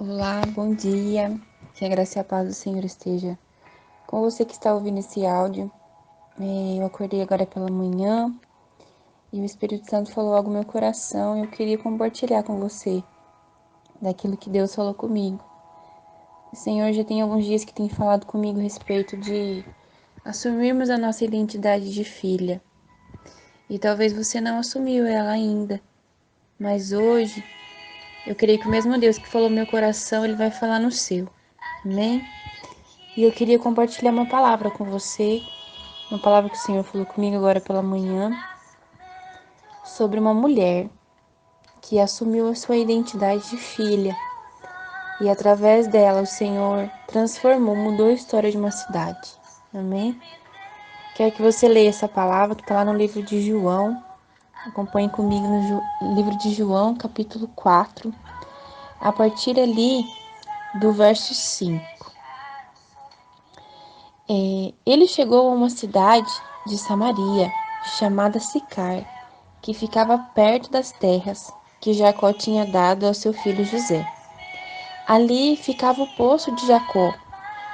Olá, bom dia. Que a graça e a paz do Senhor esteja com você que está ouvindo esse áudio. Eu acordei agora pela manhã e o Espírito Santo falou algo no meu coração. Eu queria compartilhar com você daquilo que Deus falou comigo. O Senhor já tem alguns dias que tem falado comigo a respeito de assumirmos a nossa identidade de filha. E talvez você não assumiu ela ainda, mas hoje eu creio que o mesmo Deus que falou no meu coração, Ele vai falar no seu. Amém? E eu queria compartilhar uma palavra com você, uma palavra que o Senhor falou comigo agora pela manhã, sobre uma mulher que assumiu a sua identidade de filha. E através dela o Senhor transformou, mudou a história de uma cidade. Amém? Quero que você leia essa palavra que está lá no livro de João. Acompanhe comigo no livro de João, capítulo 4, a partir ali do verso 5. Ele chegou a uma cidade de Samaria, chamada Sicar, que ficava perto das terras que Jacó tinha dado ao seu filho José. Ali ficava o poço de Jacó.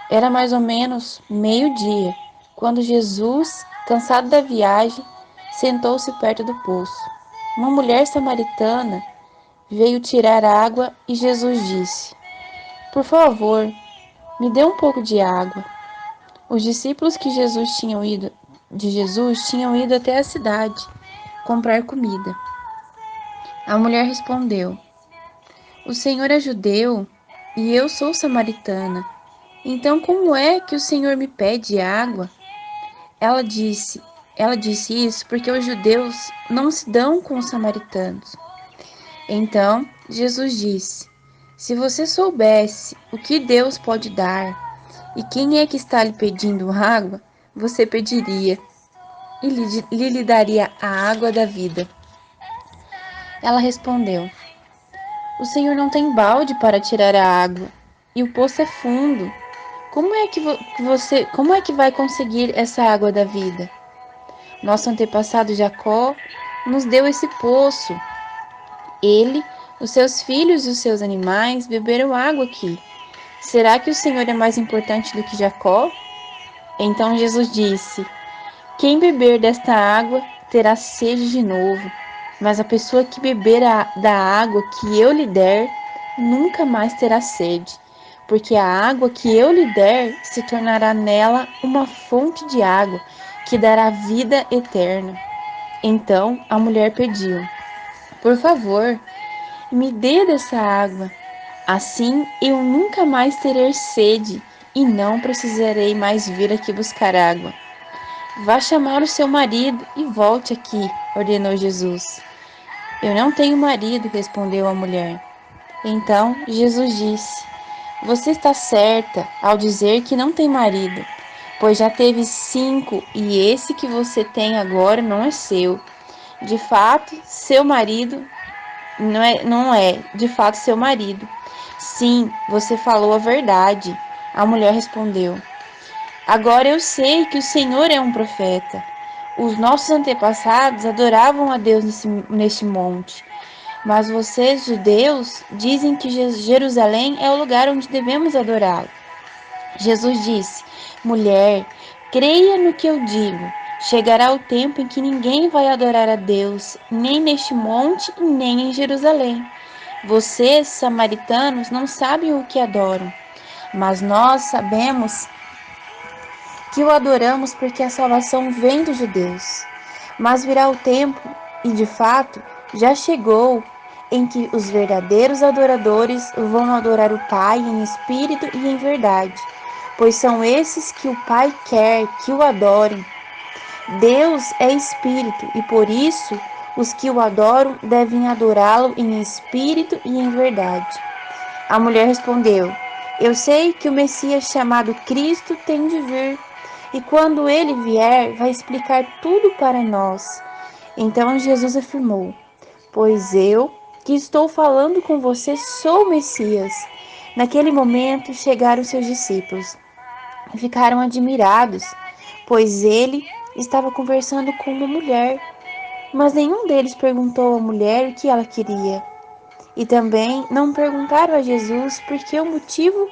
Era mais ou menos meio-dia, quando Jesus, cansado da viagem, sentou-se perto do poço. Uma mulher samaritana veio tirar água e Jesus disse: "Por favor, me dê um pouco de água." Os discípulos de Jesus tinham ido até a cidade comprar comida. A mulher respondeu: "O Senhor é judeu e eu sou samaritana. Então como é que o Senhor me pede água?" Ela disse, ela disse isso porque os judeus não se dão com os samaritanos. Então Jesus disse: "Se você soubesse o que Deus pode dar e quem é que está lhe pedindo água, você pediria e lhe daria a água da vida." Ela respondeu: "O Senhor não tem balde para tirar a água, e o poço é fundo. Como é que vai conseguir essa água da vida? Nosso antepassado Jacó nos deu esse poço. Ele, os seus filhos e os seus animais beberam água aqui. Será que o Senhor é mais importante do que Jacó?" Então Jesus disse: "Quem beber desta água terá sede de novo, mas a pessoa que beber da água que eu lhe der, nunca mais terá sede, porque a água que eu lhe der se tornará nela uma fonte de água que dará vida eterna." Então a mulher pediu: "Por favor, me dê dessa água. Assim eu nunca mais terei sede e não precisarei mais vir aqui buscar água." "Vá chamar o seu marido e volte aqui", ordenou Jesus. "Eu não tenho marido", respondeu a mulher. Então Jesus disse: "Você está certa ao dizer que não tem marido, pois já teve 5 e esse que você tem agora não é seu. De fato, seu marido não é de fato seu marido." "Sim, você falou a verdade", a mulher respondeu. "Agora eu sei que o Senhor é um profeta. Os nossos antepassados adoravam a Deus neste monte. Mas vocês, judeus, dizem que Jerusalém é o lugar onde devemos adorá-lo." Jesus disse: "Mulher, creia no que eu digo. Chegará o tempo em que ninguém vai adorar a Deus, nem neste monte e nem em Jerusalém. Vocês, samaritanos, não sabem o que adoram, mas nós sabemos que o adoramos porque a salvação vem dos judeus. Mas virá o tempo, e de fato já chegou, em que os verdadeiros adoradores vão adorar o Pai em espírito e em verdade, pois são esses que o Pai quer que o adorem. Deus é espírito e por isso os que o adoram devem adorá-lo em espírito e em verdade." A mulher respondeu: "Eu sei que o Messias chamado Cristo tem de vir, e quando ele vier, vai explicar tudo para nós." Então Jesus afirmou: "Pois eu, que estou falando com você, sou o Messias." Naquele momento chegaram seus discípulos e ficaram admirados, pois ele estava conversando com uma mulher. Mas nenhum deles perguntou à mulher o que ela queria. E também não perguntaram a Jesus por que o motivo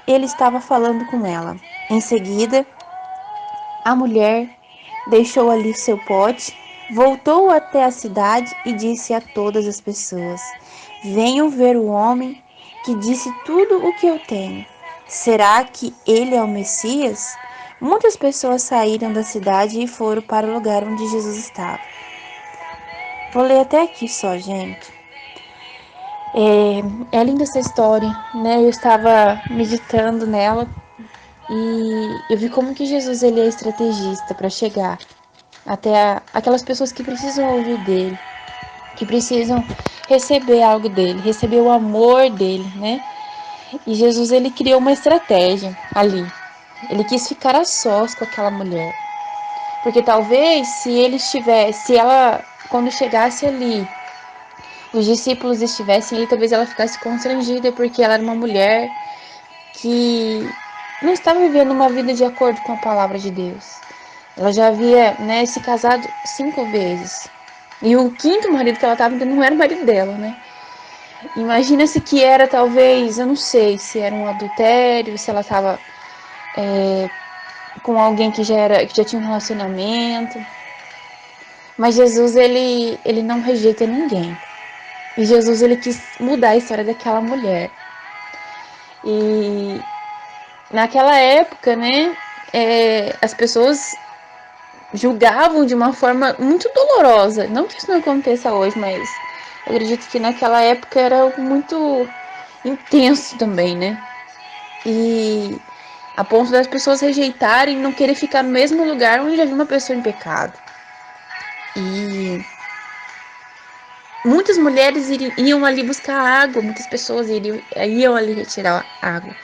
ele estava falando com ela. Em seguida, a mulher deixou ali seu pote, voltou até a cidade e disse a todas as pessoas: Venham ver o homem que disse tudo o que eu tenho. Será que ele é o Messias? Muitas pessoas saíram da cidade e foram para o lugar onde Jesus estava. Vou ler até aqui só, gente. É linda essa história, né? Eu estava meditando nela e eu vi como que Jesus ele é estrategista para chegar até aquelas pessoas que precisam ouvir dele, que precisam receber algo dele, receber o amor dele, né? E Jesus ele criou uma estratégia ali. Ele quis ficar a sós com aquela mulher, porque talvez se ela quando chegasse ali, os discípulos estivessem ali, talvez ela ficasse constrangida porque ela era uma mulher que não estava vivendo uma vida de acordo com a palavra de Deus. Ela já havia, né, se casado 5 vezes. E o quinto marido que ela estava não era o marido dela, né? Imagina-se que era talvez, eu não sei se era um adultério, se ela estava com alguém que já tinha um relacionamento. Mas Jesus, ele não rejeita ninguém. E Jesus, ele quis mudar a história daquela mulher. E naquela época, né, as pessoas julgavam de uma forma muito dolorosa. Não que isso não aconteça hoje, mas eu acredito que naquela época era algo muito intenso também, né? E a ponto das pessoas rejeitarem, não querer ficar no mesmo lugar onde havia uma pessoa em pecado. E muitas mulheres iam ali buscar água, muitas pessoas iam ali retirar água.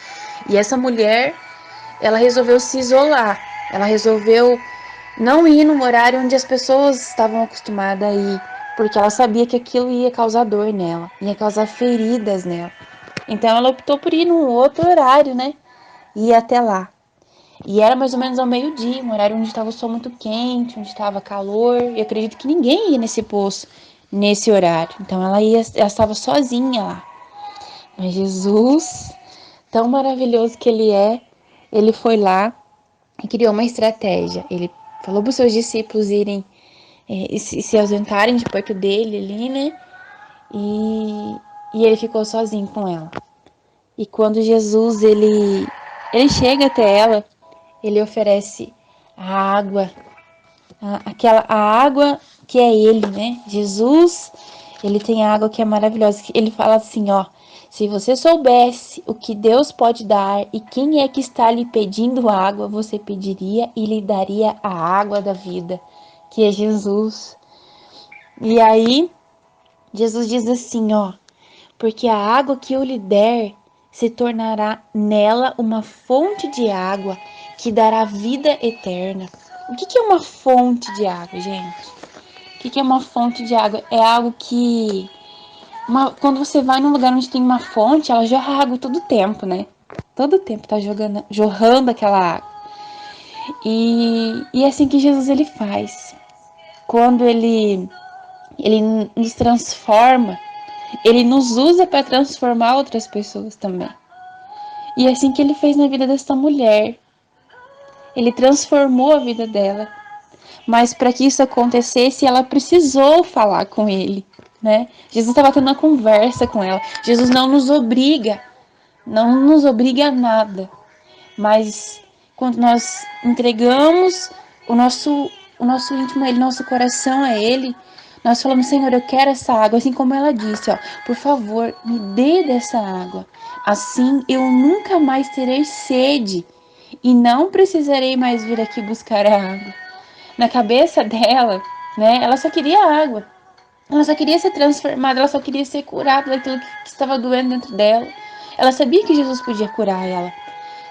E essa mulher, ela resolveu se isolar. Ela resolveu não ir no horário onde as pessoas estavam acostumadas a ir, porque ela sabia que aquilo ia causar dor nela, ia causar feridas nela. Então ela optou por ir num outro horário, né? E ir até lá. E era mais ou menos ao meio-dia, um horário onde estava o sol muito quente, onde estava calor. E eu acredito que ninguém ia nesse poço nesse horário. Então ela estava sozinha lá. Mas Jesus, tão maravilhoso que ele foi lá e criou uma estratégia. Ele falou para os seus discípulos irem se ausentarem de perto dele ali, né? E ele ficou sozinho com ela. E quando Jesus ele chega até ela, ele oferece a água, a água que é ele, né? Jesus, ele tem a água que é maravilhosa. Ele fala assim, ó: se você soubesse o que Deus pode dar e quem é que está lhe pedindo água, você pediria e lhe daria a água da vida, que é Jesus. E aí, Jesus diz assim, ó: porque a água que eu lhe der se tornará nela uma fonte de água que dará vida eterna. O que é uma fonte de água, gente? O que é uma fonte de água? É algo que... quando você vai num lugar onde tem uma fonte, ela jorra água todo o tempo, né? Todo tempo tá jorrando aquela água. E é assim que Jesus ele faz. Quando ele nos transforma, ele nos usa para transformar outras pessoas também. E é assim que ele fez na vida dessa mulher. Ele transformou a vida dela. Mas para que isso acontecesse, ela precisou falar com ele, né? Jesus estava tendo uma conversa com ela. Jesus não nos obriga a nada. Mas quando nós entregamos o nosso íntimo a ele, nosso coração a ele, nós falamos: Senhor, eu quero essa água, assim como ela disse, ó, por favor, me dê dessa água. Assim eu nunca mais terei sede e não precisarei mais vir aqui buscar a água. Na cabeça dela, né, ela só queria água. Ela só queria ser transformada, ela só queria ser curada daquilo que estava doendo dentro dela. Ela sabia que Jesus podia curar ela.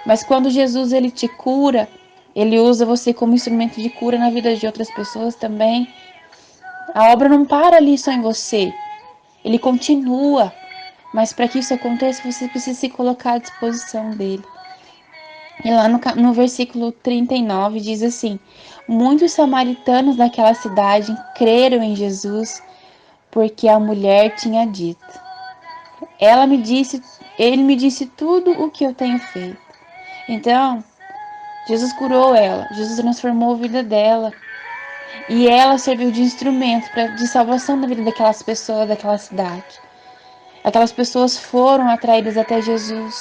Mas quando Jesus ele te cura, ele usa você como instrumento de cura na vida de outras pessoas também. A obra não para ali só em você. Ele continua. Mas para que isso aconteça, você precisa se colocar à disposição dele. E lá no versículo 39 diz assim: muitos samaritanos daquela cidade creram em Jesus porque a mulher tinha dito: Ele me disse tudo o que eu tenho feito. Então, Jesus curou ela, Jesus transformou a vida dela. E ela serviu de instrumento de salvação na vida daquelas pessoas daquela cidade. Aquelas pessoas foram atraídas até Jesus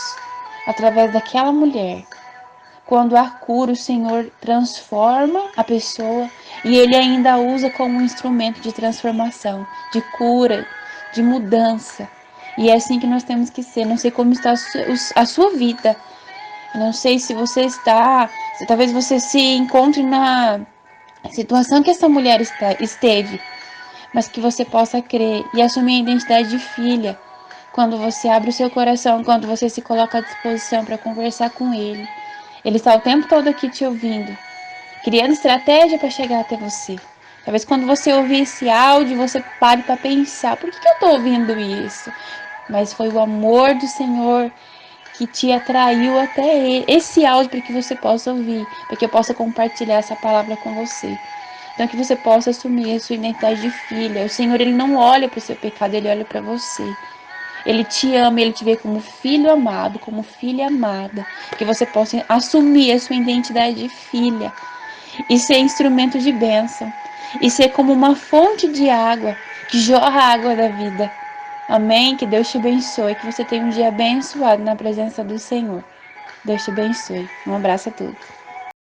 através daquela mulher. Quando há cura, o Senhor transforma a pessoa e Ele ainda a usa como um instrumento de transformação, de cura, de mudança. E é assim que nós temos que ser. Não sei como está a sua vida. Eu não sei se você está, se talvez você se encontre na situação que essa mulher esteve, mas que você possa crer e assumir a identidade de filha. Quando você abre o seu coração, quando você se coloca à disposição para conversar com Ele. Ele está o tempo todo aqui te ouvindo, criando estratégia para chegar até você. Talvez quando você ouvir esse áudio, você pare para pensar, por que eu estou ouvindo isso? Mas foi o amor do Senhor que te atraiu até esse áudio para que você possa ouvir, para que eu possa compartilhar essa palavra com você. Então que você possa assumir a sua identidade de filha. O Senhor, Ele não olha para o seu pecado, Ele olha para você. Ele te ama, Ele te vê como filho amado, como filha amada. Que você possa assumir a sua identidade de filha e ser instrumento de bênção. E ser como uma fonte de água que jorra a água da vida. Amém? Que Deus te abençoe. Que você tenha um dia abençoado na presença do Senhor. Deus te abençoe. Um abraço a todos.